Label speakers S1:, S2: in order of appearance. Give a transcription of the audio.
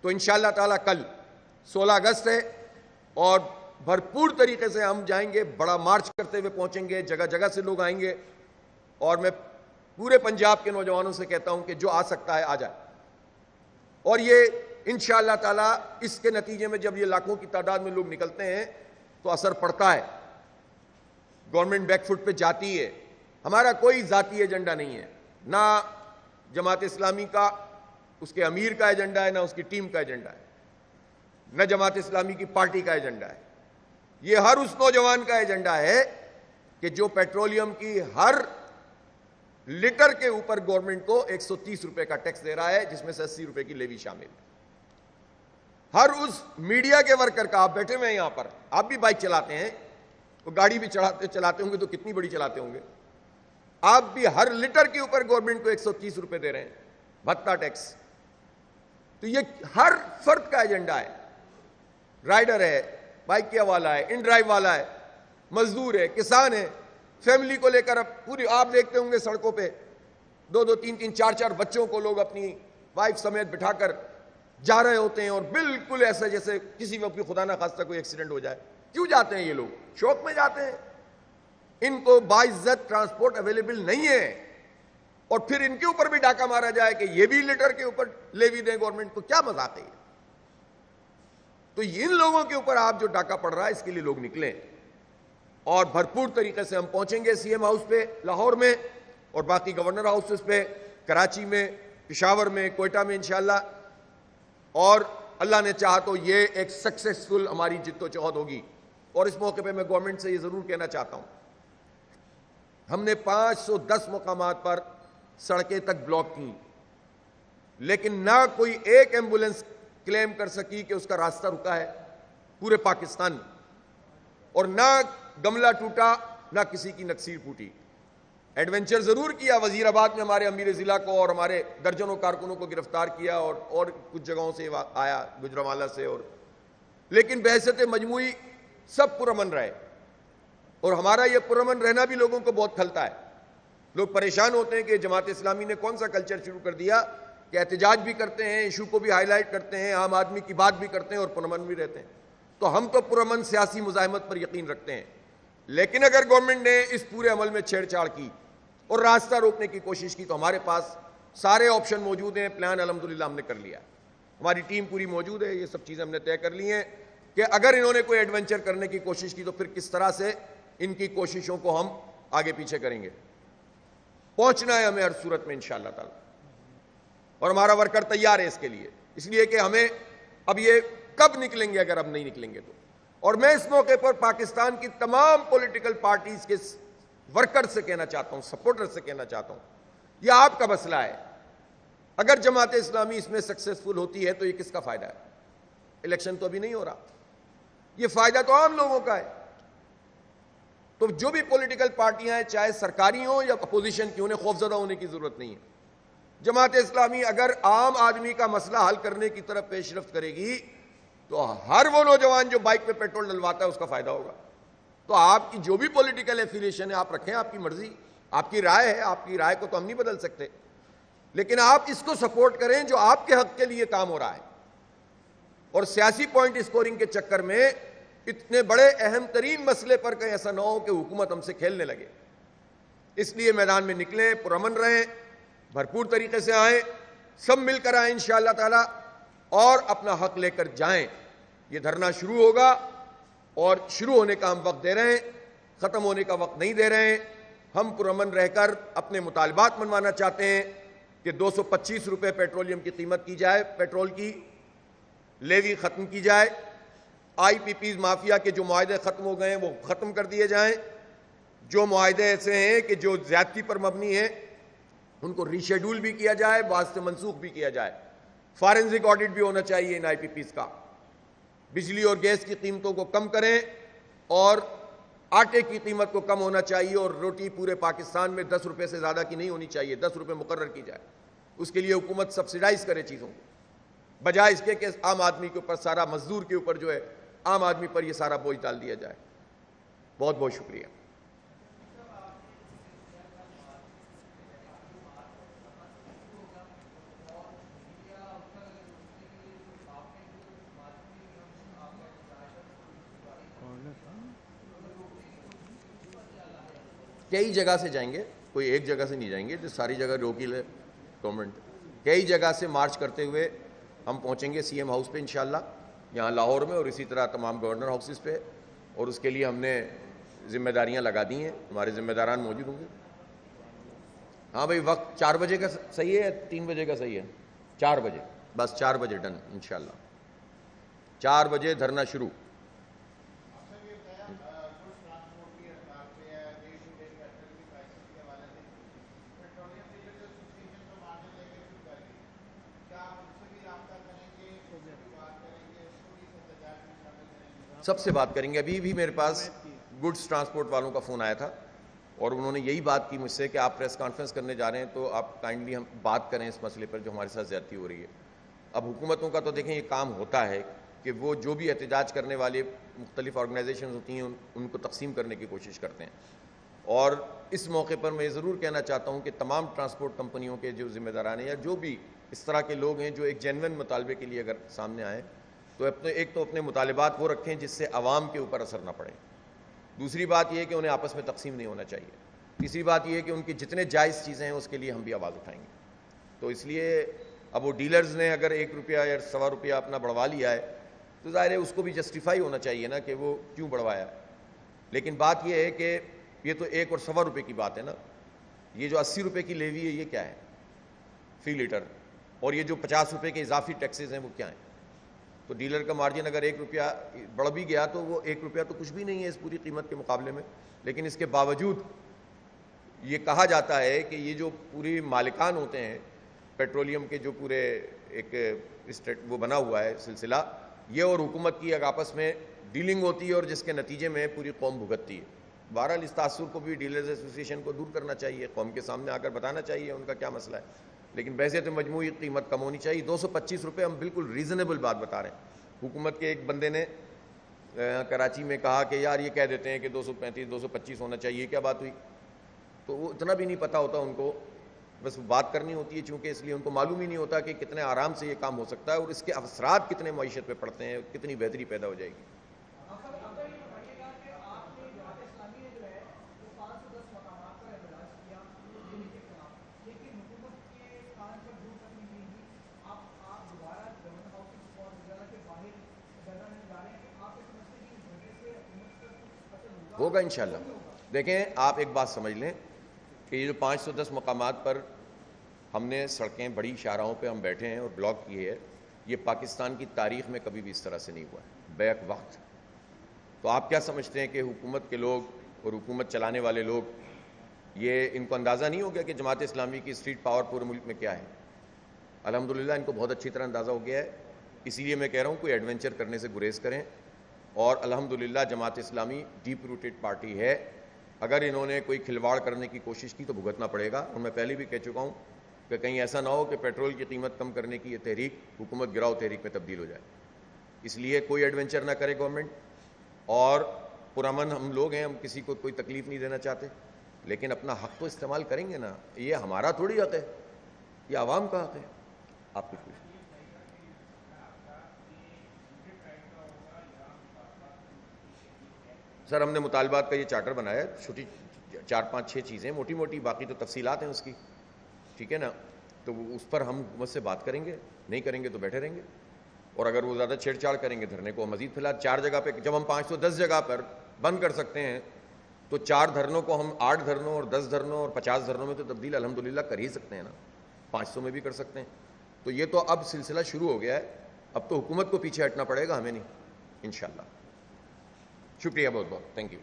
S1: تو انشاءاللہ تعالیٰ کل 16 اگست ہے اور بھرپور طریقے سے ہم جائیں گے, بڑا مارچ کرتے ہوئے پہنچیں گے, جگہ جگہ سے لوگ آئیں گے, اور میں پورے پنجاب کے نوجوانوں سے کہتا ہوں کہ جو آ سکتا ہے آ جائے. اور یہ انشاءاللہ تعالیٰ اس کے نتیجے میں جب یہ لاکھوں کی تعداد میں لوگ نکلتے ہیں تو اثر پڑتا ہے, گورنمنٹ بیک فٹ پہ جاتی ہے. ہمارا کوئی ذاتی ایجنڈا نہیں ہے, نہ جماعت اسلامی کا اس کے امیر کا ایجنڈا ہے, نہ اس کی ٹیم کا ایجنڈا ہے, نہ جماعت اسلامی کی پارٹی کا ایجنڈا ہے. یہ ہر اس نوجوان کا ایجنڈا ہے کہ جو پیٹرولیم کی ہر لیٹر کے اوپر گورنمنٹ کو 130 روپے کا ٹیکس دے رہا ہے, جس میں سے 80 روپے کی لیوی شامل ہے. ہر اس میڈیا کے ورکر کا, آپ بیٹھے ہوئے ہیں یہاں پر, آپ بھی بائک چلاتے ہیں, وہ گاڑی بھی چلاتے ہوں گے تو کتنی بڑی چلاتے ہوں گے, آپ بھی ہر لیٹر کے اوپر گورنمنٹ کو 130 روپے دے رہے ہیں بھتہ ٹیکس. تو یہ ہر فرد کا ایجنڈا ہے, رائڈر ہے, بائک کیا والا ہے, ان ڈرائیو والا ہے, مزدور ہے, کسان ہے, فیملی کو لے کر اب پوری آپ دیکھتے ہوں گے سڑکوں پہ 2-2 3-3 4-4 بچوں کو لوگ اپنی وائف سمیت بٹھا کر جا رہے ہوتے ہیں, اور بالکل ایسا جیسے کسی وقت بھی خدا نہ خواستہ کوئی ایکسیڈنٹ ہو جائے. کیوں جاتے ہیں یہ لوگ؟ شوق میں جاتے ہیں. ان کو باعزت ٹرانسپورٹ اویلیبل نہیں ہے, اور پھر ان کے اوپر بھی ڈاکہ مارا جائے کہ یہ بھی لیٹر کے اوپر لیوی دیں گورنمنٹ کو. کیا مذاق ہے یہ؟ تو ان لوگوں کے اوپر آپ جو ڈاکہ پڑ رہا ہے اس کے لیے لوگ نکلیں, اور بھرپور طریقے سے ہم پہنچیں گے سی ایم ہاؤس پہ لاہور میں, اور باقی گورنر ہاؤسز پہ کراچی میں, پشاور میں, کوئٹہ میں انشاءاللہ. اور اللہ نے چاہا تو یہ ایک سکسیسفل ہماری جد و جہد ہوگی. اور اس موقع پہ میں گورنمنٹ سے یہ ضرور کہنا چاہتا ہوں, ہم نے 510 مقامات پر سڑکیں تک بلاک کی, لیکن نہ کوئی ایک ایمبولنس کلیم کر سکی کہ اس کا راستہ رکا ہے پورے پاکستان میں, اور نہ گملہ ٹوٹا, نہ کسی کی نکسیر پھوٹی. ایڈونچر ضرور کیا, وزیر آباد میں ہمارے امیر ضلع کو اور ہمارے درجنوں کارکنوں کو گرفتار کیا, اور کچھ جگہوں سے آیا, گجرانوالہ سے, لیکن بحیثیت مجموعی سب پرامن رہے. اور ہمارا یہ پرامن رہنا بھی لوگوں کو بہت کھلتا ہے. لوگ پریشان ہوتے ہیں کہ جماعت اسلامی نے کون سا کلچر شروع کر دیا کہ احتجاج بھی کرتے ہیں, ایشو کو بھی ہائی لائٹ کرتے ہیں, عام آدمی کی بات بھی کرتے ہیں, اور پرامن بھی رہتے ہیں. تو ہم تو پرامن سیاسی مزاحمت پر یقین رکھتے ہیں, لیکن اگر گورنمنٹ نے اس پورے عمل میں چھیڑ چھاڑ کی اور راستہ روکنے کی کوشش کی تو ہمارے پاس سارے آپشن موجود ہیں. پلان الحمدللہ ہم نے کر لیا, ہماری ٹیم پوری موجود ہے, یہ سب چیزیں ہم نے طے کر لی ہیں کہ اگر انہوں نے کوئی ایڈونچر کرنے کی کوشش کی تو پھر کس طرح سے ان کی کوششوں کو ہم آگے پیچھے کریں گے. پہنچنا ہے ہمیں ہر صورت میں انشاءاللہ تعالی, اور ہمارا ورکر تیار ہے اس کے لیے, اس لیے کہ ہمیں اب یہ کب نکلیں گے اگر اب نہیں نکلیں گے تو. اور میں اس موقع پر پاکستان کی تمام پولیٹیکل پارٹیز کے ورکر سے کہنا چاہتا ہوں, سپورٹر سے کہنا چاہتا ہوں, یہ آپ کا مسئلہ ہے. اگر جماعت اسلامی اس میں سکسیسفل ہوتی ہے تو یہ کس کا فائدہ ہے؟ الیکشن تو ابھی نہیں ہو رہا, یہ فائدہ تو عام لوگوں کا ہے. تو جو بھی پولیٹیکل پارٹیاں ہیں, چاہے سرکاری ہوں یا اپوزیشن کی, انہیں خوفزدہ ہونے کی ضرورت نہیں ہے. جماعت اسلامی اگر عام آدمی کا مسئلہ حل کرنے کی طرف پیش رفت کرے گی تو ہر وہ نوجوان جو بائک پہ پیٹرول ڈلواتا ہے اس کا فائدہ ہوگا. تو آپ کی جو بھی پولیٹیکل ایفیلیشن ہے آپ رکھیں, آپ کی مرضی, آپ کی رائے ہے, آپ کی رائے کو تو ہم نہیں بدل سکتے, لیکن آپ اس کو سپورٹ کریں جو آپ کے حق کے لیے کام ہو رہا ہے. اور سیاسی پوائنٹ اسکورنگ کے چکر میں اتنے بڑے اہم ترین مسئلے پر کہیں ایسا نہ ہو کہ حکومت ہم سے کھیلنے لگے. اس لیے میدان میں نکلیں, پرامن رہیں, بھرپور طریقے سے آئیں, سب مل کر آئیں انشاءاللہ تعالی, اور اپنا حق لے کر جائیں. یہ دھرنا شروع ہوگا, اور شروع ہونے کا ہم وقت دے رہے ہیں, ختم ہونے کا وقت نہیں دے رہے ہیں. ہم پرامن رہ کر اپنے مطالبات منوانا چاہتے ہیں کہ 225 روپے پیٹرولیم کی قیمت کی جائے, پیٹرول کی لیوی ختم کی جائے, آئی پی پیز مافیا کے جو معاہدے ختم ہو گئے ہیں وہ ختم کر دیے جائیں, جو معاہدے ایسے ہیں کہ جو زیادتی پر مبنی ہیں ان کو ری شیڈول بھی کیا جائے, بعض سے منسوخ بھی کیا جائے. فارنزک آڈٹ بھی ہونا چاہیے ان آئی پی پیز کا. بجلی اور گیس کی قیمتوں کو کم کریں, اور آٹے کی قیمت کو کم ہونا چاہیے, اور روٹی پورے پاکستان میں 10 روپے سے زیادہ کی نہیں ہونی چاہیے, 10 روپے مقرر کی جائے. اس کے لیے حکومت سبسیڈائز کرے چیزوں کو, بجائے اس کے کہ عام آدمی کے اوپر سارا, مزدور کے اوپر جو ہے عام آدمی پر یہ سارا بوجھ ڈال دیا جائے. بہت بہت شکریہ. کئی جگہ سے جائیں گے, کوئی ایک جگہ سے نہیں جائیں گے, جو ساری جگہ روکی لے گورنمنٹ. کئی جگہ سے مارچ کرتے ہوئے ہم پہنچیں گے سی ایم ہاؤس پہ انشاءاللہ, یہاں لاہور میں, اور اسی طرح تمام گورنر ہاؤسز پہ, اور اس کے لیے ہم نے ذمہ داریاں لگا دی ہیں, ہمارے ذمہ داران موجود ہوں گے. ہاں بھائی, وقت 4 بجے کا صحیح ہے, 3 بجے کا صحیح ہے؟ 4 بجے, بس 4 بجے ڈن انشاءاللہ. 4 بجے دھرنا شروع. سب سے بات کریں گے. ابھی بھی میرے پاس گڈس ٹرانسپورٹ والوں کا فون آیا تھا, اور انہوں نے یہی بات کی مجھ سے کہ آپ پریس کانفرنس کرنے جا رہے ہیں تو آپ کائنڈلی ہم بات کریں اس مسئلے پر جو ہمارے ساتھ زیادتی ہو رہی ہے. اب حکومتوں کا تو دیکھیں یہ کام ہوتا ہے کہ وہ جو بھی احتجاج کرنے والے مختلف آرگنائزیشنز ہوتی ہیں ان کو تقسیم کرنے کی کوشش کرتے ہیں. اور اس موقع پر میں ضرور کہنا چاہتا ہوں کہ تمام ٹرانسپورٹ کمپنیوں کے جو ذمہ داران ہیں یا جو بھی اس طرح کے لوگ ہیں جو ایک جینوئن مطالبے کے لیے اگر سامنے آئیں تو ایک تو اپنے مطالبات وہ رکھیں جس سے عوام کے اوپر اثر نہ پڑے. دوسری بات یہ ہے کہ انہیں آپس میں تقسیم نہیں ہونا چاہیے. تیسری بات یہ ہے کہ ان کی جتنے جائز چیزیں ہیں اس کے لیے ہم بھی آواز اٹھائیں گے. تو اس لیے اب وہ ڈیلرز نے اگر 1 روپیہ یا 1.25 روپیہ اپنا بڑھوا لیا ہے تو ظاہر ہے اس کو بھی جسٹیفائی ہونا چاہیے نا کہ وہ کیوں بڑھوایا. لیکن بات یہ ہے کہ یہ تو 1 اور 1.25 روپے کی بات ہے نا, یہ جو 80 روپے کی لیوی ہے یہ کیا ہے فی لیٹر, اور یہ جو 50 روپے کے اضافی ٹیکسز ہیں وہ کیا ہیں. تو ڈیلر کا مارجن اگر 1 روپیہ بڑھ بھی گیا تو وہ 1 روپیہ تو کچھ بھی نہیں ہے اس پوری قیمت کے مقابلے میں. لیکن اس کے باوجود یہ کہا جاتا ہے کہ یہ جو پوری مالکان ہوتے ہیں پیٹرولیم کے, جو پورے ایک وہ بنا ہوا ہے سلسلہ, یہ اور حکومت کی آپس میں ڈیلنگ ہوتی ہے اور جس کے نتیجے میں پوری قوم بھگتتی ہے. بہرحال اس تاثر کو بھی ڈیلرز ایسوسی ایشن کو دور کرنا چاہیے, قوم کے سامنے آ کر بتانا چاہیے ان کا کیا مسئلہ ہے. لیکن ویسے تو مجموعی قیمت کم ہونی چاہیے. 225 روپے ہم بالکل ریزنیبل بات بتا رہے ہیں. حکومت کے ایک بندے نے کراچی میں کہا کہ یار یہ کہہ دیتے ہیں کہ 235 225 ہونا چاہیے, کیا بات ہوئی. تو وہ اتنا بھی نہیں پتہ ہوتا ان کو, بس بات کرنی ہوتی ہے چونکہ, اس لیے ان کو معلوم ہی نہیں ہوتا کہ کتنے آرام سے یہ کام ہو سکتا ہے اور اس کے اثرات کتنے معیشت پہ پڑتے ہیں, کتنی بہتری پیدا ہو جائے گی. ہوگا انشاءاللہ. دیکھیں آپ ایک بات سمجھ لیں کہ یہ جو 510 مقامات پر ہم نے سڑکیں بڑی شاہراہوں پہ ہم بیٹھے ہیں اور بلاک کیے ہیں, یہ پاکستان کی تاریخ میں کبھی بھی اس طرح سے نہیں ہوا ہے بیک وقت. تو آپ کیا سمجھتے ہیں کہ حکومت کے لوگ اور حکومت چلانے والے لوگ یہ ان کو اندازہ نہیں ہو گیا کہ جماعت اسلامی کی اسٹریٹ پاور پورے ملک میں کیا ہے؟ الحمدللہ ان کو بہت اچھی طرح اندازہ ہو گیا ہے. اسی لیے میں کہہ رہا ہوں کوئی ایڈونچر کرنے سے گریز کریں, اور الحمدللہ Jamaat Islami deep rooted party ہے. اگر انہوں نے کوئی کھلواڑ کرنے کی کوشش کی تو بھگتنا پڑے گا. اور میں پہلے بھی کہہ چکا ہوں کہ کہیں ایسا نہ ہو کہ پیٹرول کی قیمت کم کرنے کی یہ تحریک حکومت گراؤ تحریک میں تبدیل ہو جائے. اس لیے کوئی ایڈونچر نہ کرے گورنمنٹ. اور پرامن ہم لوگ ہیں, ہم کسی کو کوئی تکلیف نہیں دینا چاہتے, لیکن اپنا حق تو استعمال کریں گے نا. یہ ہمارا تھوڑی حق ہے, یہ عوام کا حق ہے. آپ کچھ پوچھیں. سر ہم نے مطالبات کا یہ چارٹر بنایا ہے, چھوٹی 4-5-6 چیزیں موٹی موٹی, باقی تو تفصیلات ہیں اس کی, ٹھیک ہے نا. تو اس پر ہم حکومت سے بات کریں گے, نہیں کریں گے تو بیٹھے رہیں گے. اور اگر وہ زیادہ چھیڑ چھاڑ کریں گے دھرنے کو مزید پھیلا 4 جگہ پہ, جب ہم 510 جگہ پر بند کر سکتے ہیں تو 4 دھرنوں کو ہم 8 دھرنوں اور 10 دھرنوں اور 50 دھرنوں میں تو تبدیل الحمدللہ کر ہی سکتے ہیں نا, 500 میں بھی کر سکتے ہیں. تو یہ تو اب سلسلہ شروع ہو گیا ہے, اب تو حکومت کو پیچھے ہٹنا پڑے گا, ہمیں نہیں, انشاءاللہ. شکریہ بہت بہت, تھینک یو.